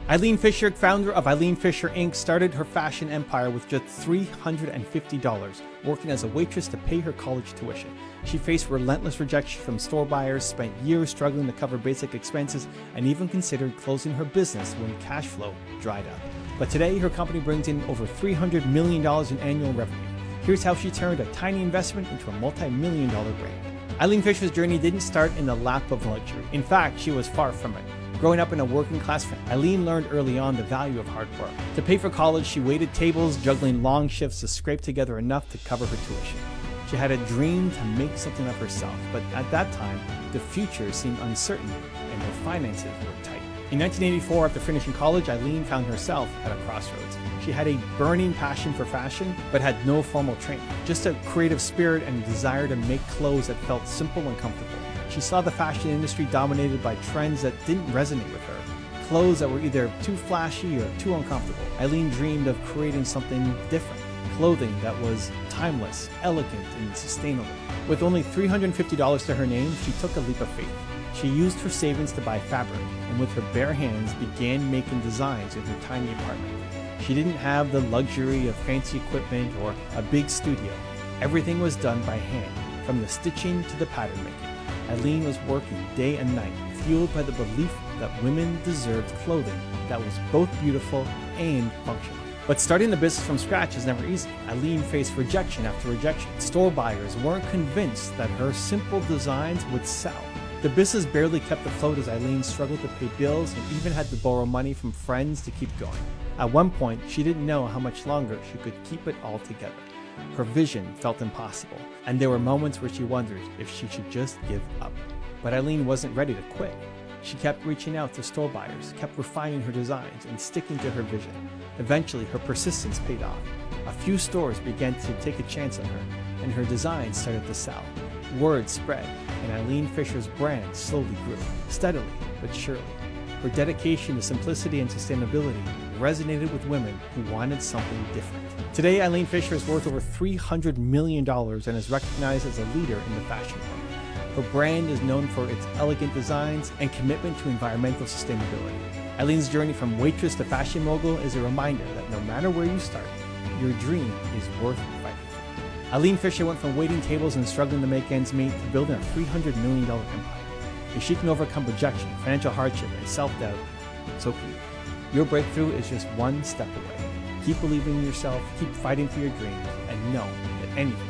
Eileen Fisher, founder of Eileen Fisher Inc., started her fashion empire with just $350, working as a waitress to pay her college tuition. She faced relentless rejection from store buyers, spent years struggling to cover basic expenses, and even considered closing her business when cash flow dried up. But today, her company brings in over $300 million in annual revenue. Here's how she turned a tiny investment into a multi-million-dollar brand. Eileen Fisher's journey didn't start in the lap of luxury. In fact, she was far from it. Growing up in a working-class family, Eileen learned early on the value of hard work. To pay for college, she waited tables, juggling long shifts to scrape together enough to cover her tuition. She had a dream to make something of herself, but at that time, the future seemed uncertain and her finances were tight. In 1984, after finishing college, Eileen found herself at a crossroads. She had a burning passion for fashion, but had no formal training, just a creative spirit and a desire to make clothes that felt simple and comfortable. She saw the fashion industry dominated by trends that didn't resonate with her, clothes that were either too flashy or too uncomfortable. Eileen dreamed of creating something different, clothing that was timeless, elegant, and sustainable. With only $350 to her name, she took a leap of faith. She used her savings to buy fabric, and with her bare hands began making designs in her tiny apartment. She didn't have the luxury of fancy equipment or a big studio. Everything was done by hand, from the stitching to the pattern making. Eileen was working day and night, fueled by the belief that women deserved clothing that was both beautiful and functional. But starting the business from scratch is never easy. Eileen faced rejection after rejection. Store buyers weren't convinced that her simple designs would sell. The business barely kept afloat as Eileen struggled to pay bills and even had to borrow money from friends to keep going. At one point, she didn't know how much longer she could keep it all together. Her vision felt impossible, and there were moments where she wondered if she should just give up. But Eileen wasn't ready to quit. She kept reaching out to store buyers, kept refining her designs, and sticking to her vision. Eventually, her persistence paid off. A few stores began to take a chance on her, and her designs started to sell. Word spread, and Eileen Fisher's brand slowly grew, steadily but surely. Her dedication to simplicity and sustainability resonated with women who wanted something different. Today, Eileen Fisher is worth over $300 million and is recognized as a leader in the fashion world. Her brand is known for its elegant designs and commitment to environmental sustainability. Eileen's journey from waitress to fashion mogul is a reminder that no matter where you start, your dream is worth fighting for. Eileen Fisher went from waiting tables and struggling to make ends meet to building a $300 million empire. If she can overcome rejection, financial hardship, and self-doubt, so can you. Your breakthrough is just one step away. Keep believing in yourself, keep fighting for your dreams, and know that anything